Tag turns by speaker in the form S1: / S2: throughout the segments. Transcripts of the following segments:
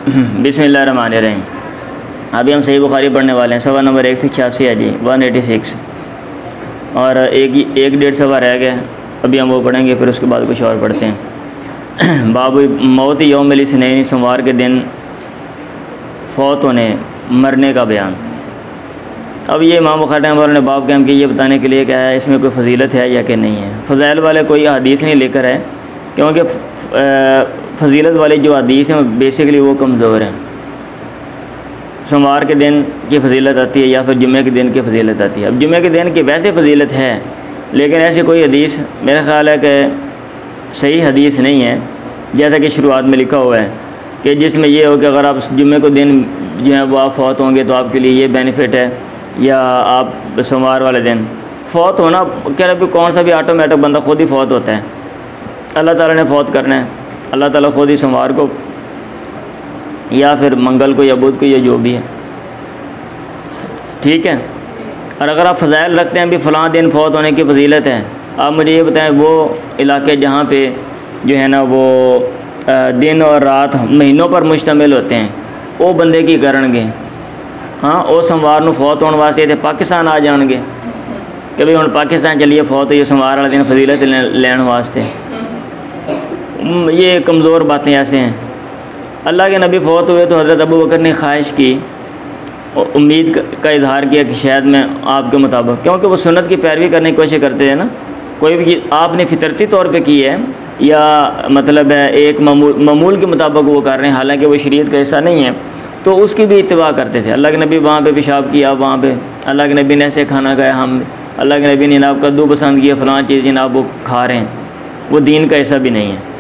S1: बिस्मिल्लाहिर्रहमानिर्रहीम। अभी हम सही बुखारी पढ़ने वाले हैं। सवा नंबर 186 है जी, 186। और एक डेढ़ सवा रह गया, अभी हम वो पढ़ेंगे, फिर उसके बाद कुछ और पढ़ते हैं। बाबू मौत यौम इस्नैन, सोमवार के दिन फौत होने मरने का बयान। अब ये इमाम बुखारी वालों ने बाब कायम किया ये बताने के लिए क्या है, इसमें कोई फजीलत है या कि नहीं है। फ़ज़ाइल वाले कोई हदीस नहीं लेकर है, क्योंकि फजीलत वाली जो हदीस हैं बेसिकली वो कमज़ोर हैं। सोमवार के दिन की फजीलत आती है या फिर जुम्मे के दिन की फजीलत आती है। अब जुम्मे के दिन की वैसे फजीलत है, लेकिन ऐसी कोई हदीस मेरा ख़्याल है कि सही हदीस नहीं है। जैसा कि शुरुआत में लिखा हुआ है कि जिसमें ये हो कि अगर आप जुम्मे को दिन जो है वो आप फौत होंगे तो आपके लिए ये बेनिफिट है, या आप सोमवार वाले दिन फ़ौत होना कह रहे कौन सा भी ऑटोमेटिक बंदा खुद ही फ़ौत होता है। अल्लाह ताला ने फ़ौत करना है, अल्लाह ताला खुद ही सोमवार को या फिर मंगल को या बुध को या जो भी है, ठीक है। और अगर आप फ़ज़ाइल रखते हैं भी फ़लाँ दिन फ़ौत होने की फजीलत है, आप मुझे ये बताएं वो इलाके जहाँ पे जो है ना वो दिन और रात महीनों पर मुश्तमिल होते हैं, वो बंदे की करेंगे। हाँ, वो सोमवार को फौत होने वास्ते थे पाकिस्तान आ जाएंगे कि भाई हम पाकिस्तान चलिए फौत हो सोमवार वाले दिन फजीलत लेने वास्ते। ये कमज़ोर बातें ऐसे हैं। अल्लाह के नबी फ़ौत हुए तो हज़रत अबू बकर ने ख्वाहिश की और उम्मीद का इजहार किया कि शायद मैं आपके मुताबिक, क्योंकि वो सुन्नत की पैरवी करने की कोशिश करते हैं ना, कोई भी आपने फितरती तौर पे की है या मतलब है एक मामूल के मुताबिक वो कर रहे हैं, हालांकि वो शरीयत का हिस्सा नहीं है, तो उसकी भी इत्तिबा करते थे। अल्लाह के नबी वहाँ पे पेशाब किया, वहाँ पे अल्लाह के नबी ने ऐसे खाना खाया, हम अल्लाह के नबी ने जनाब कद्दू पसंद किया, फ़लाँ चीज़ जनाब वो खा रहे हैं, वो दीन का हिस्सा भी नहीं है।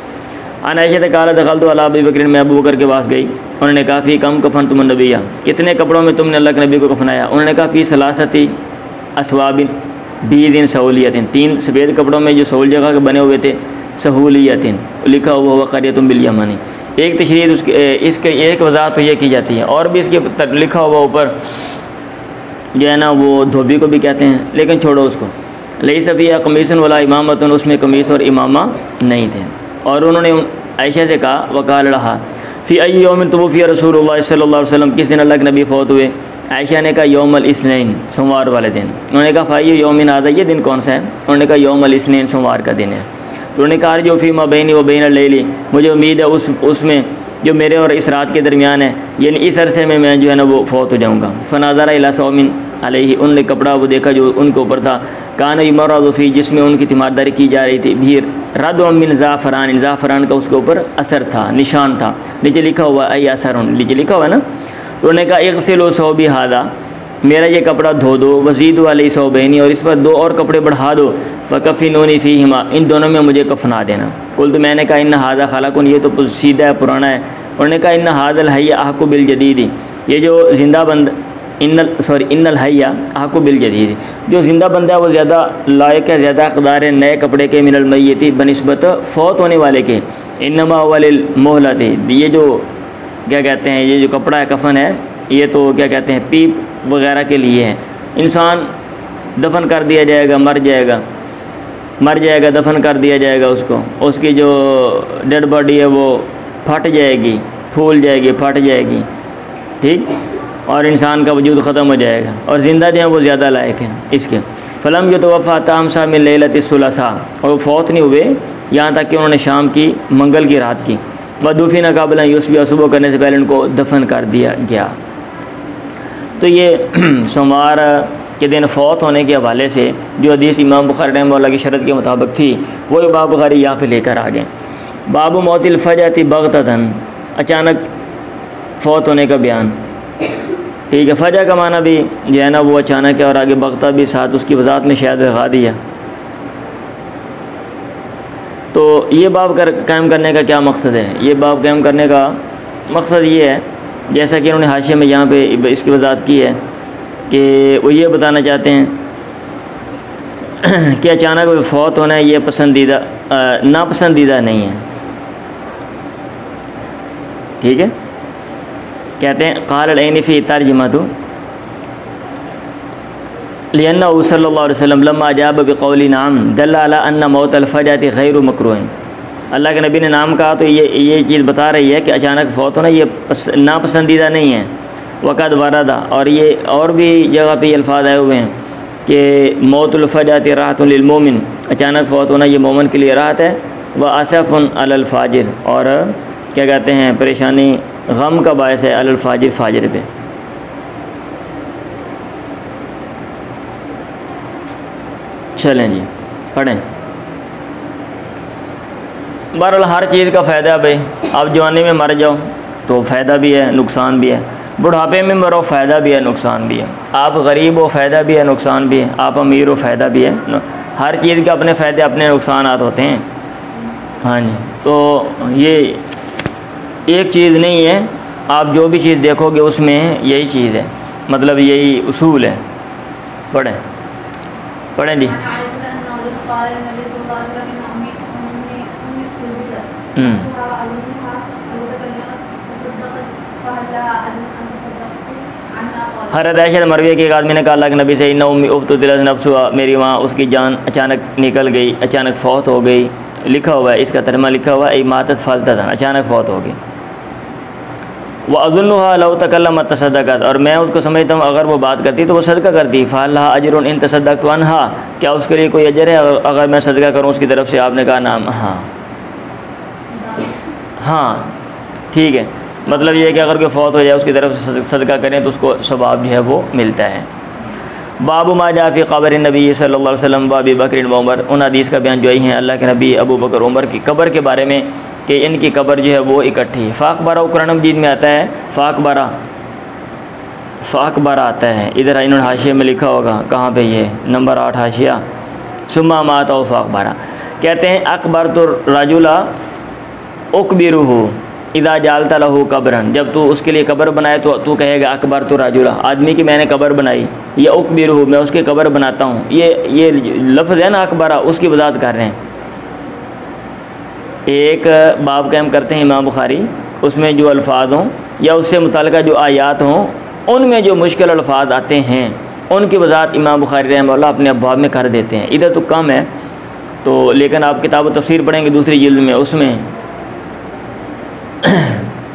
S1: अनायशा काला दखल तो अला अबू बकर, मैं अबू बकर के पास गई, उन्होंने कहा फ़ी कम कफन तुम नबिया, कितने कपड़ों में तुमने अल्लाह के नबी को कफनाया। उन्होंने कहा फ़ी सलासती अस्वाबिन बीदिन सहूलियतिन, 3 सफ़ेद कपड़ों में जो सहूल जगह के बने हुए थे, सहूलियतिन लिखा हुआ हुआ क़रियतुम बिल यमनी। एक तशरीह उसके इसके एक वजाहत तो ये की जाती है, और भी इसके लिखा हुआ ऊपर जो है ना वो धोबी को भी कहते हैं, लेकिन छोड़ो उसको। लई सफ़िया कमीसन वाला इमामतन, उसमें कमीस और इमामा नहीं थे। और उन्होंने आयशा से कहा वकाल रहा फ़ी अय्यि यौमिन तुवफ़िया रसूलुल्लाह सल्लल्लाहु अलैहि वसल्लम, किस दिन अल्लाह के नबी फ़ौत हुए। आयशा ने कहा यौमुल इस्नैन, सोमवार वाले दिन। उन्होंने कहा फ़ाय्यु यौमिन हाज़ा, ये दिन कौन सा है। उन्होंने कहा यौमुल इस्नैन, सोमवार का दिन है। तो उन्होंने कहा जो फ़ी मा बैनी व बैन लैली, मुझे उम्मीद है उसमें जो मेरे और इस रात के दरमियान है, यानी इस अरसे में मैं जो है ना वो फ़ौत हो जाऊँगा। फ़नाज़रा इला सौमिन अलैहि, उन्होंने कपड़ा वो देखा जो उनके ऊपर था, कान युमर्रज़, जिसमें उनकी तीमारदारी की जा रही थी, भी रद मिन ज़ाफ़रान, ज़ाफ़रान का उसके ऊपर असर था, निशान था, नीचे लिखा हुआ आई असर, नीचे लिखा हुआ है ना। तो उन्होंने कहा इग़सिलू सौबी हादा, मेरा ये कपड़ा धो दो, वज़ीदू अलैहि सौबैनी, और इस पर 2 और कपड़े बढ़ा दो, फ़कफ़िनूनी फ़ीहिमा, इन दोनों में मुझे कफना देना। कुल तो मैंने कहा इन्ना हाज़ा खलाकुन, ये तो सीधा है, पुराना है। उन्होंने कहा इन्ना हाज़ल हय्या अहक़्क़ु बिल जदीदी, ये जो ज़िंदा बंद इन्नल हय्या अहक़्क़ु बिल जदीदी, जो ज़िंदा बंदा है वो ज़्यादा लायक है, ज़्यादा हक़दार है नए कपड़े के, मिनल मय्यती बनिस्बत फ़ौत होने वाले के। इन्नमा वलिल मोहलत, ये जो क्या कहते हैं, ये जो कपड़ा है कफन है, ये तो क्या कहते हैं पीप वगैरह के लिए है। इंसान दफन कर दिया जाएगा, मर जाएगा, दफन कर दिया जाएगा उसको, उसकी जो डेड बॉडी है वो फट जाएगी, फूल जाएगी, फट जाएगी, ठीक, और इंसान का वजूद ख़त्म हो जाएगा, और ज़िंदा जो है वो ज़्यादा लायक है इसके। फ़लम जो तवफ़ा तामसा मिन लैलतिस सुलसा, और वो फ़ौत नहीं हुए यहाँ तक कि उन्होंने शाम की मंगल की रात की। वदुफ़िना क़ब्ला युस्बिह, सुबह करने से पहले उनको दफन कर दिया गया। तो ये सोमवार के दिन फ़ौत होने के हवाले से जो हदीस इमाम बुखारी रहमतुल्लाह की शरत के मुताबिक थी, वो इमाम बुखारी यहाँ पे लेकर आ गए। बाबू मौतिल फ़जअति बग़ततन, अचानक फ़ौत होने का बयान, ठीक है। फ़जा का माना भी जो है ना वो अचानक है, और आगे बग़ता भी साथ उसकी वज़ाहत में शायद लगा दिया। तो ये बाब कायम करने का क्या मकसद है। ये बाब कायम करने का मकसद ये है, जैसा कि उन्होंने हाशिया में यहाँ पे इसकी वज़ाहत की है, कि वो ये बताना चाहते हैं कि अचानक फ़ौत होना है ये पसंदीदा नापसंदीदा नहीं है, ठीक है। कहते हैं क़ाल अल-ऐनी तर्जुमतु लिअन्नहु सल्लल्लाहु अलैहि वसल्लम लम्मा अजाब बिक़ौलि नाम दल्ला अला अन्ना मौत अल-फ़जअति गैरु मकरूह। अल्लाह के नबी ने नाम कहा तो ये चीज़ बता रही है कि अचानक फ़ौत होना ये नापसंदीदा नहीं है। वक़द वरदा, और ये और भी जगह पे ये अल्फाज आए हुए हैं कि मौतुल फजाति राहतुन लिल मोमिन, अचानक फ़ौत होना ये मोमिन के लिए राहत है। व असफ़ुन अलल फाजिर, और क्या कहते हैं परेशानी गम का बायस है अलल फाजिर, फाजिर पे। चलें जी पढ़ें। बहरहाल हर चीज़ का फ़ायदा भाई, आप जवानी में मर जाओ तो फ़ायदा भी है नुकसान भी है, बुढ़ापे में मरो फ़ायदा भी है नुकसान भी है, आप गरीब हो फ़ायदा भी है नुकसान भी है, आप अमीर हो फ़ायदा भी है। हर चीज़ के अपने फ़ायदे अपने नुकसानात होते हैं। हाँ जी, तो ये एक चीज़ नहीं है, आप जो भी चीज़ देखोगे उसमें यही चीज़ है, मतलब यही उसूल है। पढ़ें पढ़ें जी। हज़रत आयशा मरवी के एक आदमी ने कहा अल्लाह के नबी से, इन्ना उम्मी नफ्सुहा, मेरी माँ उसकी जान अचानक निकल गई, अचानक फ़ौत हो गई। लिखा हुआ है, इसका तर्जुमा लिखा हुआ है इमातत फलतन, अचानक फ़ौत हो गई। व अज़ुन्नुहा लौ तकल्लमत तसद्दक़त, और मैं उसको समझता हूँ अगर वो बात करती तो वो सदका करती। फ़लहा अजरुन इन तसद्दक़तु अन्हा, क्या उसके लिए कोई अजर है अगर मैं सदका करूँ उसकी तरफ से? आपने कहा नाम। हाँ ठीक है, मतलब ये है कि अगर कोई फ़ौत हो जाए उसकी तरफ से सदका करें तो उसको सवाब जो है वो मिलता है। बाबू मा जा फ़ी क़ब्र नबी सल्लल्लाहु अलैहि वसल्लम व अबी बकर व उमर, उन हदीस का बयान जो ही है अल्लाह के नबी अबू बकर उमर की कब्र के बारे में कि इनकी कब्र जो है वो इकट्ठी है। फ़ाक़बरा कुरान मजीद में आता है, फ़ाक़बरा आता है, इधर इन्होंने हाशिया में लिखा होगा, कहाँ पे ये नंबर 8 हाशिया, सुम्मा माता व फ़ाक़बरा। कहते हैं अकबर तो राजुला उकबिरुहु इदा जालता लहू कब्रन, जब तू उसके लिए कब्र बनाए तो तू कहेगा अकबर तो राजुला, आदमी की मैंने कब्र बनाई, या उकबिरुहु मैं उसकी कब्र बनाता हूँ। ये लफ्ज़ है ना अकबरा, उसकी वजाहत कर रहे हैं। एक बाब कायम करते हैं इमाम बुखारी, उसमें जो अल्फाज हों या उससे मुताल्लिक़ जो आयात हों उनमें जो मुश्किल अल्फाज आते हैं उनकी वजाहत इमाम बुखारी रहमतुल्लाह अपने अब्वाब में कर देते हैं। इधर तो कम है, तो लेकिन आप किताब तफसीर पढ़ेंगे दूसरी जिल्द में, उसमें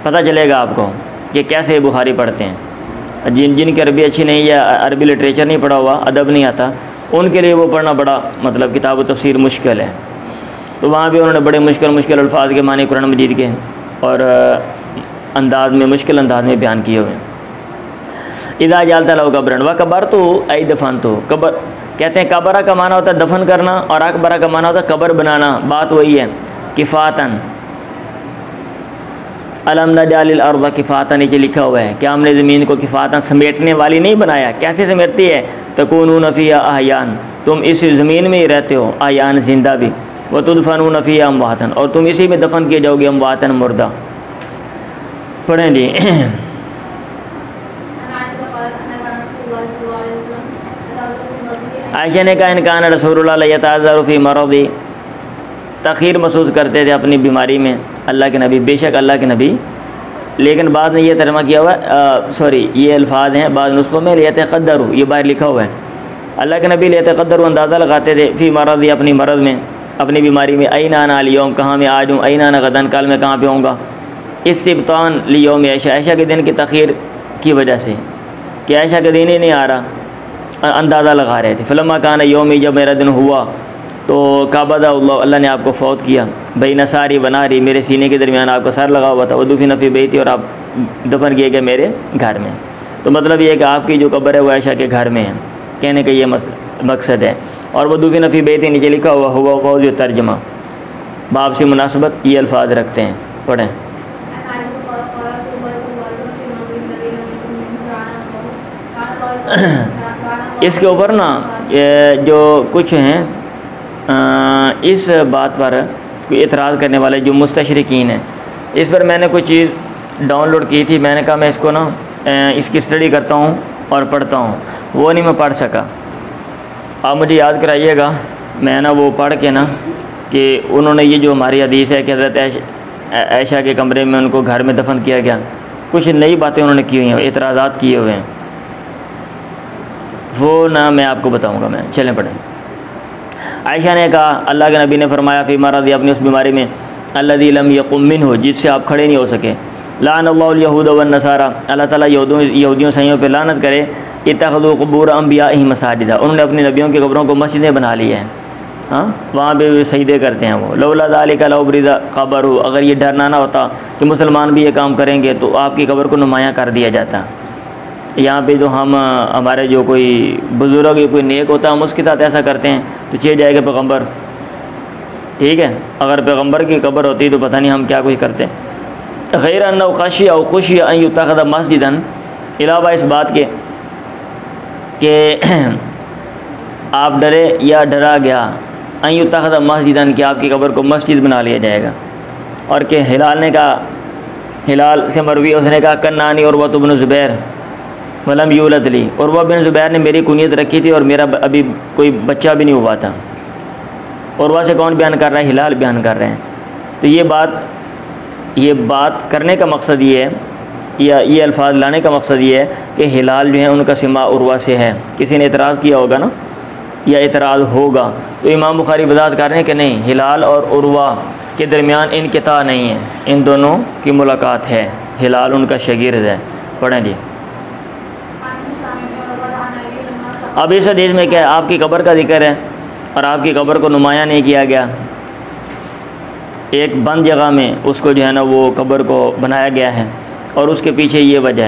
S1: पता चलेगा आपको कि कैसे बुखारी पढ़ते हैं। जिनकी अरबी अच्छी नहीं या अरबी लिटरेचर नहीं पढ़ा हुआ, अदब नहीं आता, उनके लिए वो पढ़ना बड़ा मतलब किताब तफसीर मुश्किल है। तो वहाँ भी उन्होंने बड़े मुश्किल अल्फाज के माने कुरान मजीद के और अंदाज में मुश्किल अंदाज में बयान किए हुए हैं। इदा जालता लो कब्रन व कबर तो आई दफन, तो कबर कहते हैं कबरा का माना होता है दफन करना और अकबरा का माना होता है कब्र बनाना, बात वही है। किफ़ातन अलम नजालिल अर्ज़ किफ़ातन, नीचे लिखा हुआ है क्या हमने ज़मीन को किफ़ातन समेटने वाली नहीं बनाया। कैसे समेटती है? तकूनून फ़ीहा अहयान, तुम इस ज़मीन में ही रहते हो, अहयान जिंदा भी, व तुदफनून फ़ीहा अमवातन, और तुम इसी में दफन किए जाओगे, अमवातन मुर्दा। पढ़ें जी। आयशा ने कहा इनकान रसूलुल्लाह यताज़रु फ़ी मरदी, तख़ीर महसूस करते थे अपनी बीमारी में अल्लाह के नबी, बेशक अल्लाह के नबी। लेकिन बाद में ये तर्जुमा किया हुआ है, सॉरी ये अल्फाज हैं बाद नुस्खों में लियतक़द्दरू, ये बाहर लिखा हुआ है अल्लाह के नबी लियतक़द्दरू अंदाज़ा लगाते थे फ़ी मरदी, अपनी मरद में, अपनी बीमारी में। ऐना अना लियौम, कहाँ मैं आज हूँ, ऐना अना गदन, कल मैं कहाँ पे होऊंगा। इस्तिब्तान लियौम आयशा, आयशा के दिन की तख़ीर की वजह से कि आयशा के दिन ही नहीं आ रहा, अंदाज़ा लगा रहे थे। फ़लम्मा कान यौमी, जब मेरा दिन हुआ तो काबदा अल्लाह ने आपको फ़ौत किया, भाई नसारी बनारी, मेरे सीने के दरमियान आपका सर लगा हुआ था, वदूफ़ी नफ़ी बेती, और आप दफन किए गए मेरे घर में। तो मतलब ये है कि आपकी जो कब्र है वो आयशा के घर में है, कहने का ये मकसद है। और वदूफ़ी नफ़ी बेती नीचे लिखा हुआ बहुत जो तर्जमा बाप से मुनासबत ये अल्फाज रखते हैं। पढ़ें। इसके ऊपर ना जो कुछ हैं इस बात पर कोई एतराज़ करने वाले जो मुस्तशरिकीन हैं, इस पर मैंने कोई चीज़ डाउनलोड की थी, मैंने कहा मैं इसको ना इसकी स्टडी करता हूँ और पढ़ता हूँ, वो नहीं मैं पढ़ सका। आप मुझे याद कराइएगा, मैं ना वो पढ़ के ना कि उन्होंने ये जो हमारी हदीस है कि हज़रत आयशा के कमरे में उनको घर में दफन किया गया, कुछ नई बातें उन्होंने की हुई हैं, एतराज़ात किए हुए हैं, वो ना मैं आपको बताऊँगा। मैं चलें पढ़ें। आयशा ने कहा अल्लाह के नबी ने फरमाया फ़ी मरदी, अपनी उस बीमारी में, अल्लज़ी लम यक़ुम मिन्हु, जिससे आप खड़े नहीं हो सके। लाअनल्लाहुल यहूद वन नसारा, अल्लाह ताला यहूदियों सईयों पे लानत करे। इत्तख़ज़ू क़ुबूर अंबियाइहिम मसाजिदा, उन्होंने अपनी नबियों की कब्रों को मस्जिदें बना ली हैं। हाँ, वहाँ पे सजदे करते हैं वो। लौला ज़ालिका लउब्रिज़ क़ब्रुहु, अगर ये डरना ना होता कि मुसलमान भी ये काम करेंगे तो आपकी कब्र को नुमायाँ कर दिया जाता। यहाँ पे जो हम हमारे जो कोई बुज़ुर्ग या कोई नेक होता है हम उसके साथ ऐसा करते हैं तो चले जाएगा पैगम्बर, ठीक है। अगर पैगम्बर की कब्र होती तो पता नहीं हम क्या कुछ करते। गैर अन्नहु खशिया औ खुशिया अन युत्तख़ज़ मस्जिदन, अलावा इस बात के कि आप डरे या डरा गया अन युत्तख़ज़ मस्जिदन, कि आपकी कब्र को मस्जिद बना लिया जाएगा। और कि हिलाल से मरवी उसने कहा कन्नानी उर्वा बिन ज़ुबैर वलम यूलद ली, उर्वा बिन ज़ुबैर ने मेरी कुनियत रखी थी और मेरा अभी कोई बच्चा भी नहीं हुआ था। उर्वा से कौन बयान कर रहा है? हिलाल बयान कर रहे हैं। तो ये बात करने का मकसद ये है, या ये अल्फाज लाने का मकसद ये है कि हिलाल जो है उनका सिमा उर्वा से है। किसी ने एतराज़ किया होगा ना, या एतराज़ होगा, तो इमाम बुखारी वज़ाहत कर रहे हैं कि नहीं, हिलाल और उर्वा के दरमियान इनक़िता नहीं है, इन दोनों की मुलाकात है। हिलाल उनका शागिर्द है। पढ़ें जी। अब इस हदीस में क्या है? आपकी कब्र का जिक्र है और आपकी कब्र को नुमायाँ नहीं किया गया। एक बंद जगह में उसको जो है ना वो कब्र को बनाया गया है और उसके पीछे ये वजह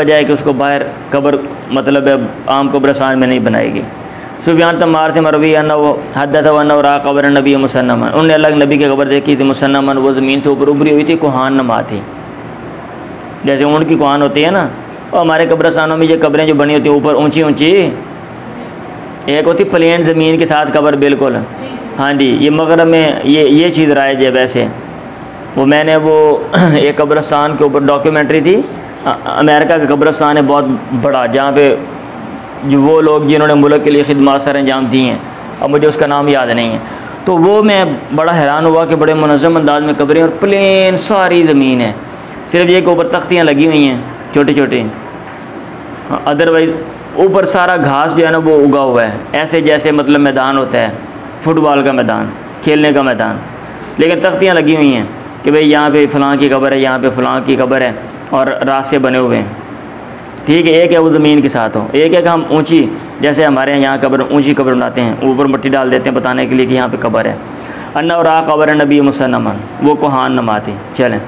S1: है कि उसको बाहर कब्र मतलब आम कब्रस्तान में नहीं बनाएगी। सुफियान तम्मार से मरवी हदत रा कब्र नबी मुसन्नमन, उन्होंने अलग नबी की कब्र देखी थी। मुसन्नमन वो ज़मीन से ऊपर उभरी हुई थी, कुहान नमा थी, जैसे ऊँट की कुहान होती है ना। और हमारे कब्रस्तानों में ये कब्रें जो बनी होती हैं ऊपर ऊंची ऊंची, एक होती प्लेन ज़मीन के साथ कब्र बिल्कुल। हाँ जी, ये मगरब में ये चीज़ राइज है। वैसे वो मैंने वो एक कब्रस्तान के ऊपर डॉक्यूमेंट्री थी, अमेरिका का कब्रस्तान है बहुत बड़ा, जहाँ पे जो वो लोग जिन्होंने मुल्क के लिए खिदमत सर अंजाम दी हैं, अब मुझे उसका नाम याद नहीं है। तो वो मैं बड़ा हैरान हुआ कि बड़े मुनज़्ज़म अंदाज में कब्रें और प्लेन सारी ज़मीन है, सिर्फ ये के ऊपर तख्तियाँ लगी हुई हैं छोटी छोटी, अदरवाइज़ ऊपर सारा घास जो है ना वो उगा हुआ है, ऐसे जैसे मतलब मैदान होता है फुटबॉल का मैदान, खेलने का मैदान, लेकिन तख्तियाँ लगी हुई हैं कि भाई यहाँ पे फ़लाँ की कब्र है, यहाँ पे फ़लाँ की कब्र है, और रास्ते बने हुए हैं। ठीक है, एक है वो ज़मीन के साथ हो, एक है कि हम ऊंची, जैसे हमारे यहाँ कब्र ऊंची कब्र बनाते हैं, ऊपर मिट्टी डाल देते हैं बताने के लिए कि यहाँ पे कब्र है। अन्ना और आ कब्र नबी मुसन्नमन, वो कुहान नमा थी। चलें,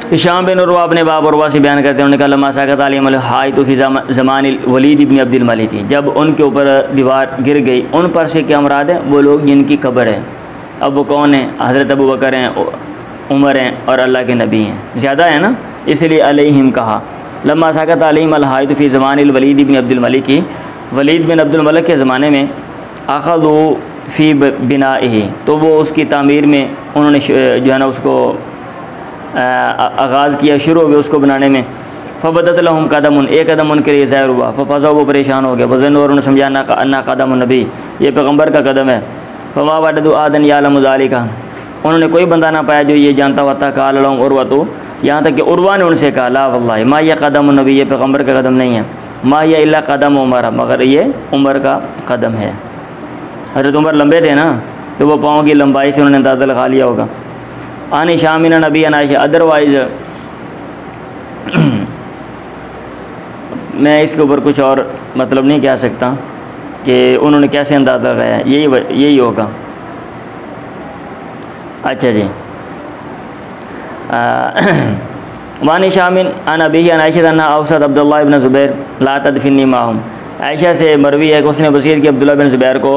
S1: हिशाम बिन उर्वा अपने बाप उर्वा से बयान करते हैं, उन्होंने कहा लम्मा साकत अलैहिम हाई तो फी ज़मान वलीद इब्न अब्दुल मलिक थी, जब उनके ऊपर दीवार गिर गई, उन पर से क्या मुराद है? वो लोग जिनकी कब्र है। अब वो कौन है? हज़रत अबू बकर हैं, उमर हैं और अल्लाह के नबी हैं, ज़्यादा है ना, इसलिए अलैहिम कहा। लम्मा साकत अलैहिम हाई तो फी ज़मान वलीद इब्न अब्दुल मलिक की, वलीद बिन अब्दुल मलिक के ज़माने में अख़ज़ू फ़ी बिनाइही, तो वो उसकी तामीर में उन्होंने जो है ना उसको आगाज़ किया, शुरू हो गया उसको बनाने में। फ़बदत लहुम कदम, एक कदम उनके लिए ज़ाहिर हुआ। फ़फ़ज़ा, वो परेशान हो गया। वज़न, और उन्होंने समझा अन्ना कदम नबी, ये पैगम्बर का कदम है। फ़मा वजदू आदन यालमु ज़ालिका, उन्होंने कोई बंदा ना पाया जो ये जानता हुआ था। क़ाल लहुम उर्वतु, यहाँ तक कि उर्वा ने उनसे कहा ला वल्लाहि मा ये कदम नबी, ये पैगम्बर का कदम नहीं है। मा ये इल्ला कदम उमर, मगर ये उमर का कदम है। हज़रत उमर लंबे थे ना, तो वो पाँव की लंबाई से उन्होंने अंदाज़ा लगा लिया होगा। आनी शामिना नबी अनाइशा, अदरवाइज़ मैं इसके ऊपर कुछ और मतलब नहीं कह सकता कि उन्होंने कैसे अंदाज़ा लगाया, यही होगा। अच्छा जी, वानी शामिन अन अबी अनाइशा अन्ना औसत अब्दुल्लाह इब्न ज़ुबैर ला तदफिनी माहुम, आयशा से मरवी है कि उसने वसीयत की अब्दुल्लाह बिन ज़ुबैर को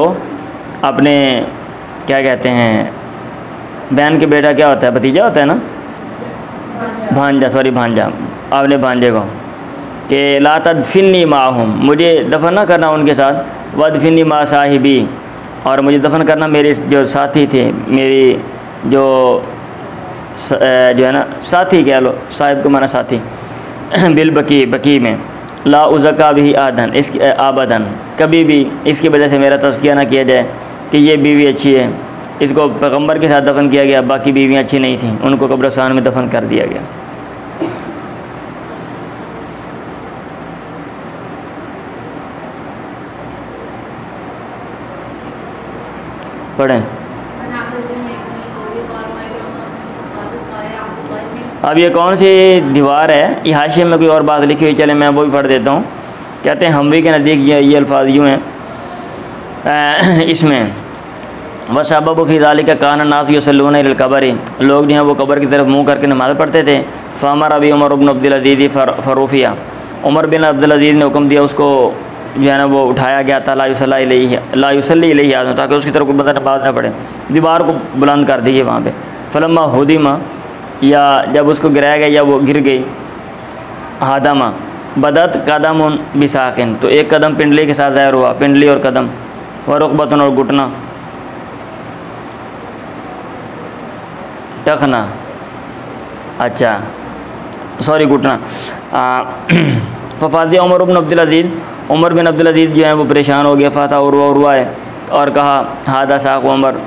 S1: अपने क्या कहते हैं बहन के बेटा क्या होता है, भतीजा होता है ना, भांजा, सॉरी भांजा, आपने भांजे को कि ला तदफिनी माहुम, मुझे दफन ना करना उनके साथ, वदफिनी मा साहिबी, और मुझे दफन करना मेरे जो साथी थे, मेरी जो है ना साथी कह लो, साहिब को माना साथी, बिल बकी, बकी में, ला उज़क्का भी आदन, इसकी आबदन, कभी भी इसकी वजह से मेरा तज़किया ना किया जाए कि ये बीवी अच्छी है, इसको पैगम्बर के साथ दफन किया गया, बाकी बीवियाँ अच्छी नहीं थीं, उनको कब्रिस्तान में दफन कर दिया गया। पढ़ें। अब ये कौन सी दीवार है? ये हाशिए में कोई और बात लिखी हुई, चले मैं वो भी पढ़ देता हूँ। कहते हैं हमवी के नज़दीक ये अल्फाज यूँ हैं इसमें, व सबब फ़ी ज़ालिका कान नास युसल्लूना इलल क़ब्र, लोग जो हैं वो कब्र की तरफ मुँह करके नमाज़ पढ़ते थे। फ़अमर अबी उमर इब्न अब्दुल अज़ीज़ फ़रूफिया, उमर बिन अब्दुल अज़ीज़ ने हुक्म दिया, उसको जो है ना वो उठाया गया था, ला युसल्ली इलैहि आदम, ताकि उसकी तरफ कोई बंदा नमाज़ ना पढ़े। दीवार को बुलंद कर दी वहाँ पे। फलम्मा हुदिमा, या जब उसको गिराया गया या वो गिर गई, हादमा बदत कदम बिसाकिन, तो एक कदम पिंडली के साथ ज़ाहिर हुआ, पिंडली और कदम, व रुकबतन और घुटना, टखना, अच्छा सॉरी घुटना। फ़फ़ाज़ उमर बिन अब्दुल अज़ीज़, उमर बिन अब्दुल अज़ीज़ जो है वो परेशान हो गया। फ़ाता उर्वा है और कहा हादा साक़ उमर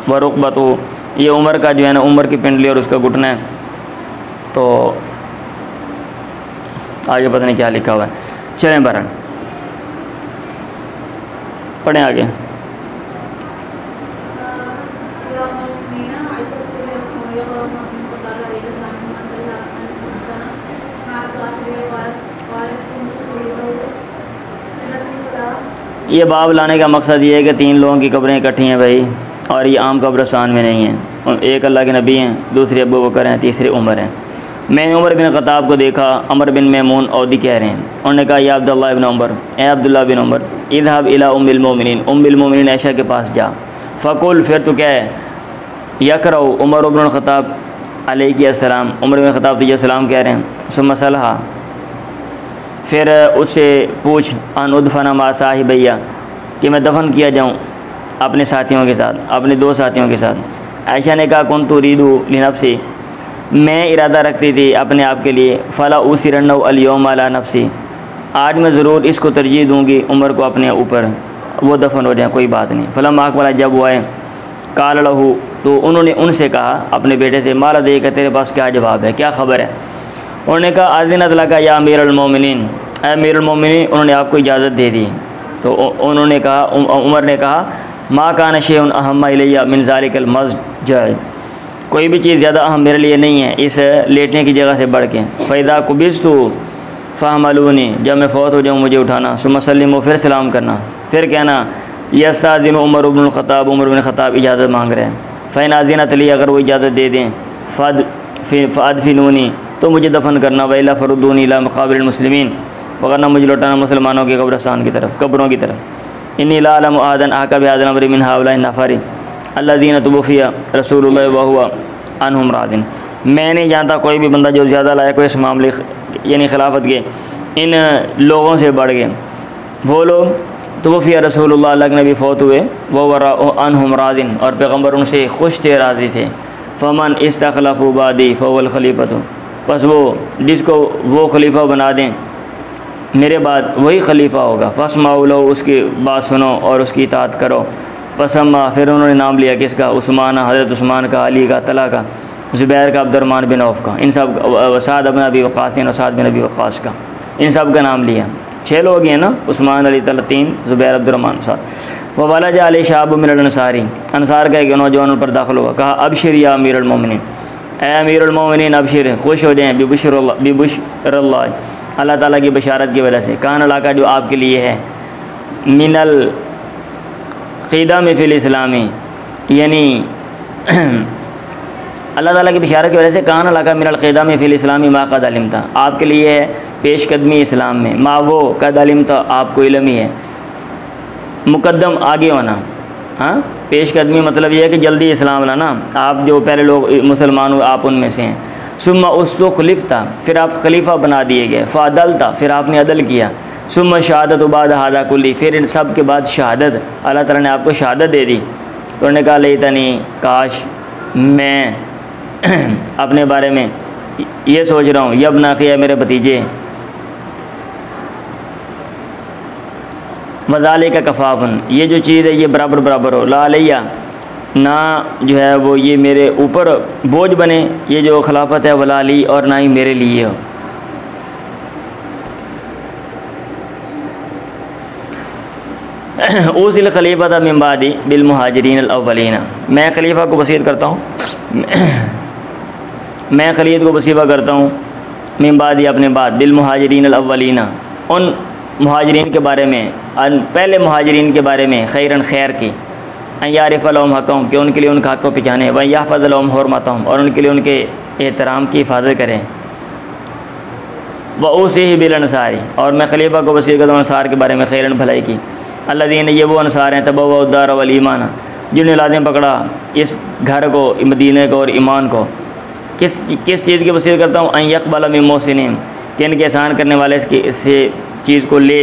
S1: व रुकबतु, ये उमर का जो है ना उमर की पिंडली और उसका घुटना है। तो आगे पता नहीं क्या लिखा हुआ है, चलें बहरहाल पढ़ें आगे। ये बाब लाने का मकसद ये है कि 3 लोगों की कब्रें इकट्ठी हैं भाई, और ये आम कब्रस्तान में नहीं हैं। एक अल्लाह के नबी हैं, दूसरे अबू बकर हैं, तीसरे उमर हैं। मैंने उमर बिन ख़त्ताब को देखा, अमर बिन मैमून औदी कह रहे हैं, उन्होंने कहा या अब्दुल्लाह बिन उमर, ए अब्दुल्लाह बिन उमर, इज़हब इला उम्मुल मोमिनीन ऐशा के पास जा, फ़कुल, फिर तो क्या है, यकरऊ उमर बिन ख़त्ताब अलैहि अस्सलाम, उमर बिन ख़त्ताब तुझे सलाम कह रहे हैं। सुम्मा सलहा, फिर उससे पूछ, अन उदफना मा साहिबैया, कि मैं दफन किया जाऊँ अपने साथियों के साथ, अपने 2 साथियों के साथ। आयशा ने कहा कुन तुरीदु लिनफ्सी, मैं इरादा रखती थी अपने आप के लिए, फ़ला उसिरन्नहु अल-यौम अला नफ्सी, आज मैं ज़रूर इसको तरजीह दूँगी उमर को अपने ऊपर, वो दफन हो जाए, कोई बात नहीं। फलम्मा अक़बला, जब वो आए, क़ाल लहू, तो उन्होंने उनसे कहा अपने बेटे से, माला देका, तेरे पास क्या जवाब है, क्या ख़बर है? उन्होंने कहा आज़िनत लका या अमीरुल मोमिनीन, ऐ अमीरुल मोमिनीन, उन्होंने आपको इजाज़त दे दी। तो उन्होंने कहा, उमर ने कहा, मा कान शैउन अहम्मा इलैया मिन ज़ालिकल मज़जअ, कोई भी चीज़ ज़्यादा अहम मेरे लिए नहीं है इस लेटने की जगह से बढ़ के। फ़ैज़ा कुबिस्तु फ़हमलूनी, जब मैं फ़ौत हो जाऊँ मुझे उठाना, सुम्मा सल्लिमू, फिर सलाम करना, फिर कहना यस्ताज़िनु उमर बिन ख़त्ताब, उमर बिन ख़त्ताब इजाज़त मांग रहे हैं। फ़इन आज़िनत ली, अगर वो इजाज़त दे दें, फ़अदफ़िनूनी, तो मुझे दफन करना, वैला फ़रुद्दूनी इला मक़ाबिरिल मुस्लिमीन, वरना मुझे लौटाना मुसलमानों के कब्रस्तान की तरफ, कब्रों की तरफ। इन्नी ला अलमु अहदन अहक़ बिहाज़िल अम्रि मिन हाउलाइ नफ़री अल्लज़ीना तुवफ़िया रसूलुल्लाहि व हुवा अन्हुम राज़िन, मैं नहीं जानता कोई भी बंदा जो ज़्यादा लायक हो इस मामले यानी खिलाफत के इन लोगों से बढ़ गए। वो लोग तुवफ़िया रसूलुल्लाह, अल्लाह के नबी फ़ौत हुए, व हुवा अन्हुम राज़िन, और पैगम्बर उनसे खुश थे, राज़ी थे। फ़मन इस्तख़लफ़ु बादी फ़हुवल ख़लीफ़तु, बस वो जिसको वो खलीफा बना दें मेरे बाद वही खलीफा होगा। फस्माउ लहू, उसकी बात सुनो और उसकी इताअत करो। फसम्मा, फिर उन्होंने नाम लिया किसका? उस्मान, हज़रत उस्मान का, अली का, तला का, ज़ुबैर का, अब्दुर्रहमान बिन औफ़ का, इन सब, साद बिन अबी वक़ास और साद बिन अबी वक़ास का, इन सब का नाम लिया। 6 लोग हैं ना, उस्मान, अली, तला 3, ज़ुबैर, अब्दुर्रहमान, साद। वह वाला जा अली शाब मिनल अंसारी, अंसार का एक नौजवान उन पर दाखिल हुआ। कहा अबशिर या अमीरुल मोमिनीन, ए अमीरुल मोमिनीन अबशिर, खुश हो जाएँ, बिबुश्रिल्लाह, अल्लाह ताला की बशारत की वजह से। कान इलाका जो आपके लिए है, मिनल क़िदम फ़िल इस्लामी, यानी अल्लाह ताला की बशारत की वजह से, कान इलाका मिनल क़िदम फ़िल इस्लामी मा क़द अलिमता, आपके लिए है पेशकदमी इस्लाम में, मा वो क़द अलिमता, आपको इल्म ही है। मुक़द्दम, आगे होना, हाँ, पेशकदमी मतलब यह है कि जल्दी इस्लाम लाना, आप जो पहले लोग मुसलमान हुए आप उनमें से हैं। सुम्मा उस्तो खलीफ़ता, फिर आप खलीफा बना दिए गए। फ़ादलता, फिर आपने अदल किया। सुम्मा शहादत बाद हादा कुल्ली, फिर इन सब के बाद शहादत, अल्लाह ताला ने आपको शहादत दे दी। तो उन्होंने कहा लेतनी, काश मैं अपने बारे में ये सोच रहा हूँ, यबना ख़िया, मेरे भतीजे, वज़ाले का कफ़ाफ़न, ये जो चीज़ है ये बराबर बराबर हो, ला अलैया, ना जो है वो ये मेरे ऊपर बोझ बने, ये जो खिलाफत है वला अली, और ना ही मेरे लिए हो। उसिल खलीफा था मिन बादी बिल मुहाजिरीन अल अव्वलीना, मैं खलीफा को वसीयत करता हूँ, मैं खलीद को वसीफ़ा करता हूँ मिन बादी अपने बाद बिल मुहाजिरीन अल अव्वलीना, उन मुहाजिरीन के बारे में, पहले मुहाजिरीन के बारे में, खैरन खैर की, यारिफ़ लहुम हक़हुम कि उनके लिए उनका हक़ को पहचाने, व यहफ़ज़ लहुम हुर्मतहुम और उनके लिए उनके एहतराम की हिफाजत करें, व उसीही बिल अंसारी और मैं खलीफा को वसीयत करता हूँ अंसार के बारे में, खैरन भलाई की, अल्लज़ीन ये वो अंसार हैं तबव्वउ दार वल ईमान जिन्होंने लाज़िम पकड़ा इस घर को, मदीने को और ईमान को। किस चीज़ की वसीयत करता हूँ, अन यक़बल मिन मुहसिनीन कि इनके एहसान करने वाले इससे चीज़ को ले,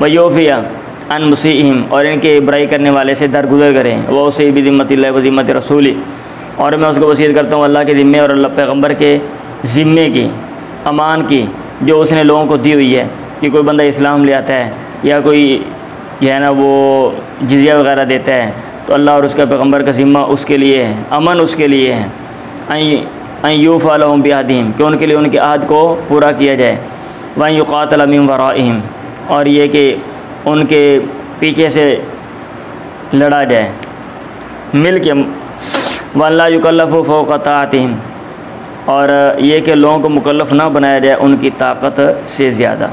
S1: व युफ़िया अन मुसीइहिम और इनके बुराई करने वाले से दरगुजर करें, वह उसे भी ज़िम्मतिल्लाहि व ज़िम्मति रसूली और मैं उसको वसीयत करता हूँ अल्लाह के ज़िम्मे और अल्लाह पैगम्बर के ज़िम्मे की, अमान की जो उसने लोगों को दी हुई है कि कोई बंदा इस्लाम ले आता है या कोई जो है ना वो जिज़िया वगैरह देता है तो अल्लाह और उसका पैगम्बर का ज़िम्मा उसके लिए है, अमन उसके लिए है। अन यूफ़ा लहुम बिअहदिहिम कि उनके लिए उनके अहद को पूरा किया जाए, व युक़ातल मिन वराइहिम और ये कि उनके पीछे से लड़ा जाए मिल के, वल्ला युकल्लफ़ु फ़ौक़ ताअतिहिम और ये कि लोगों को मुकल्लफ़ ना बनाया जाए उनकी ताकत से ज़्यादा।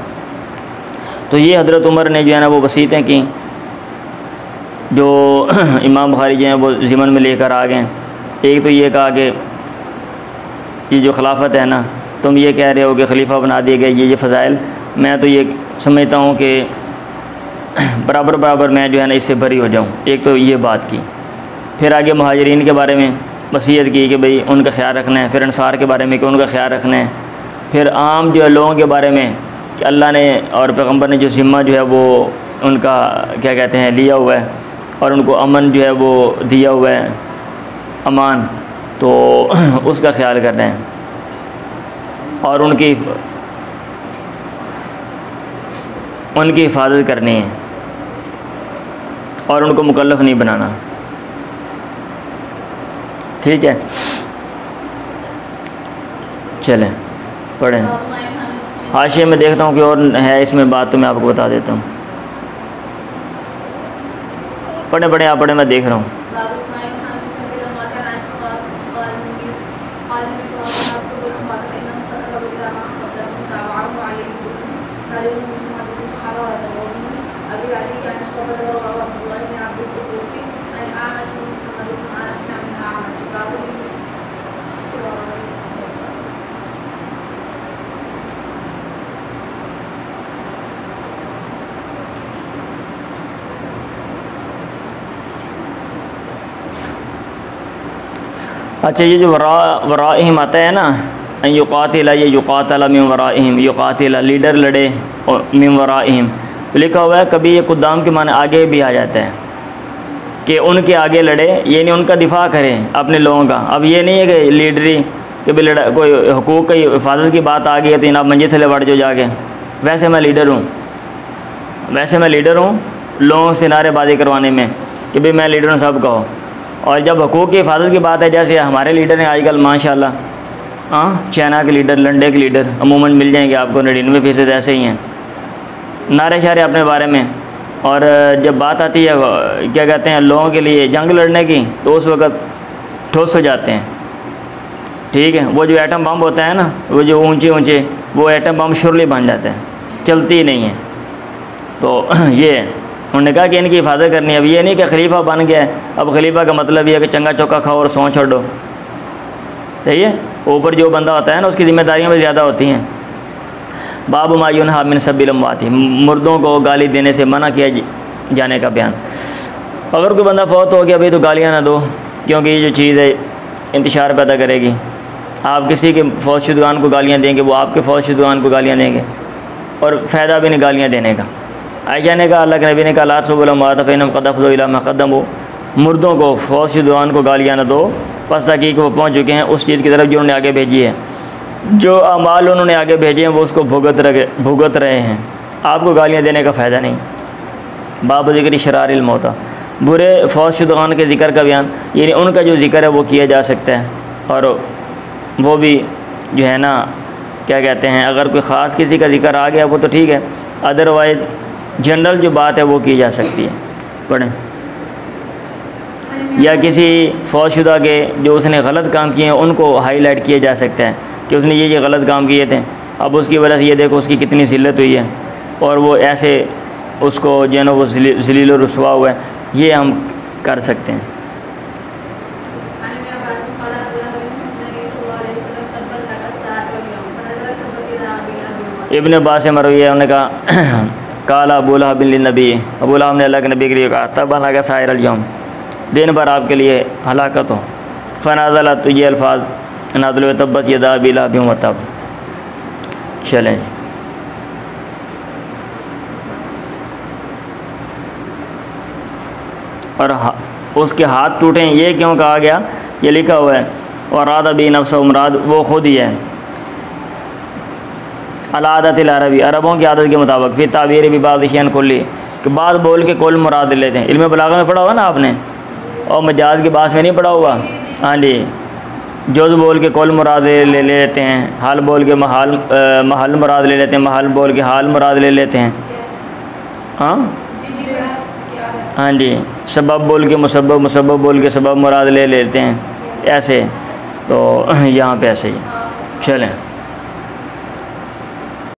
S1: तो ये हज़रत उमर ने जो है ना वो वसीयतें की जो इमाम बुखारी जो हैं वो ज़िमन में लेकर आ गए। एक तो ये कहा कि ये जो खिलाफत है ना, तुम ये कह रहे हो कि खलीफा बना दिए गए, ये फ़ज़ाइल, मैं तो ये समझता हूँ कि बराबर बराबर मैं जो है ना इससे बरी हो जाऊँ। एक तो ये बात की। फिर आगे मुहाजिरीन के बारे में वसीयत की कि भाई उनका ख्याल रखना है। फिर अंसार के बारे में कि उनका ख्याल रखना है। फिर आम जो है लोगों के बारे में कि अल्लाह ने और पैगम्बर ने जो ज़िम्मा जो है वो उनका क्या कहते हैं लिया हुआ है और उनको अमन जो है वो दिया हुआ है, अमान, तो उसका ख्याल करना है और उनकी हिफाजत करनी है और उनको मुकल्लफ़ नहीं बनाना। ठीक है, चलें पढ़ें। हाशिए में देखता हूँ कि और है इसमें बात, तो मैं आपको बता देता हूँ। पढ़े पढ़े आप पढ़े, मैं देख रहा हूँ। अच्छा, ये जो वराइहिम आता है ना, युक़ातिल, ये युक़ातल मिन वराइहिम, युक़ातिल लीडर लड़े और मिन वराइहिम तो लिखा हुआ है। कभी ये कुद्दाम के माने आगे भी आ जाता है कि उनके आगे लड़े, ये नहीं उनका दिफा करें अपने लोगों का। अब ये नहीं है कि लीडरी कि भाई लड़ा कोई हुकूक की हिफाजत की बात आ गई है तो जनाब मंजे थले बढ़ जाओ जाके, वैसे मैं लीडर हूँ, वैसे मैं लीडर हूँ लोगों से नारेबाजी करवाने में कि भाई मैं लीडर हूँ सब कहो। और जब हुकूक की हिफाजत की बात है, जैसे हमारे लीडर हैं आजकल माशाल्लाह, हाँ, चाइना के लीडर, लंडे के लीडर अमूमन मिल जाएंगे आपको, 99% ऐसे ही हैं, नारे शारे अपने बारे में। और जब बात आती है क्या कहते हैं लोगों के लिए जंग लड़ने की, तो उस वक़्त ठोस हो जाते हैं। ठीक है, वो जो एटम बम होता है ना, वो जो ऊंचे ऊंचे, वो एटम बम शुरली बन जाते हैं, चलती ही नहीं है। तो ये उन्होंने कहा कि इनकी हिफाजत करनी है। अब ये नहीं कि खलीफा बन गया, अब खलीफा का मतलब ये है कि चंगा चौका खाओ और सौ छोड़ो, सही है। ऊपर जो बंदा होता है ना उसकी ज़िम्मेदारियाँ भी ज़्यादा होती हैं। बाबु मा युनहा मिन सब्बिल अमवाती, मुर्दों को गाली देने से मना किया जाने का बयान। अगर कोई बंदा फौत हो गया भाई तो गालियाँ ना दो, क्योंकि ये जो चीज़ है इंतशार पैदा करेगी। आप किसी के फौजशुदगान को गालियाँ देंगे, वो आपके फौजशुदगान को गालियाँ देंगे और फ़ायदा भी नहीं गालियाँ देने का। आयशा ने कहा, अल्लाह के नबी ने कहा, ला तसुब्बुल अमवात फ़इन्नहुम क़द अफ़ज़ू इला मा क़द्दमू, मुर्दों को फौजशुदगान को गालियाँ न दो, बस तहक़ीक़ वो पहुँच चुके हैं उस चीज़ की तरफ जो उन्होंने आगे भेजी है। जो अमाल उन्होंने आगे भेजे हैं वो उसको भुगत रहे हैं, आपको गालियाँ देने का फ़ायदा नहीं। बाब ज़िक्र शरारिल मौता, बुरे फौजशुदगान के ज़िक्र का बयान, यानी उनका जो ज़िक्र है वो किया जा सकता है। और वो भी जो है ना क्या कहते हैं, अगर कोई ख़ास किसी का ज़िक्र आ गया वो तो ठीक है, अदरवाइज़ जनरल जो बात है वो की जा सकती है। पढ़ें। या किसी फौजशुदा के जो उसने गलत काम किए हैं उनको हाईलाइट किया जा सकता है कि उसने ये गलत काम किए थे, अब उसकी वजह से ये देखो उसकी कितनी ज़िल्लत हुई है, और वो ऐसे उसको जो है ना वो ज़लील और रुसवा हुआ है, ये हम कर सकते हैं। इब्न अब्बास से मरवी है, उन्होंने कहा काला अबू लहब बिन नबी, अबू लहब ने अल्लाह के नबी के लिए कहा तब लगा सायर अल-यौम, दिन भर आपके लिए हलाकत हो। फ़नाज़ला तो ये अल्फाज नाज़िल हुए तब्बत यदा अबी लहब व तब। चलें और उसके हाथ टूटे, ये क्यों कहा गया, ये लिखा हुआ है और राद अबी नफ्स मुराद वो खुद ही है अलादतिल अरबी, अरबों की आदत के मुताबिक, फिर ताबीर बिबादिशन कुल्ली कि बात बोल के कुल मुराद लेते हैं। इल्म बलागा में पढ़ा हुआ ना आपने, और मजाज के बात में नहीं पढ़ा हुआ। हाँ जी, जुज़ बोल के कुल मुराद ले लेते हैं, हाल बोल के महल मुराद ले लेते हैं, महल बोल के हाल मुराद ले लेते हैं। हाँ जी, सबब बोल के मुसब्बब, मुसब्बब बोल के सबब मुराद ले लेते हैं, ऐसे। तो यहाँ पे ऐसे ही चलें।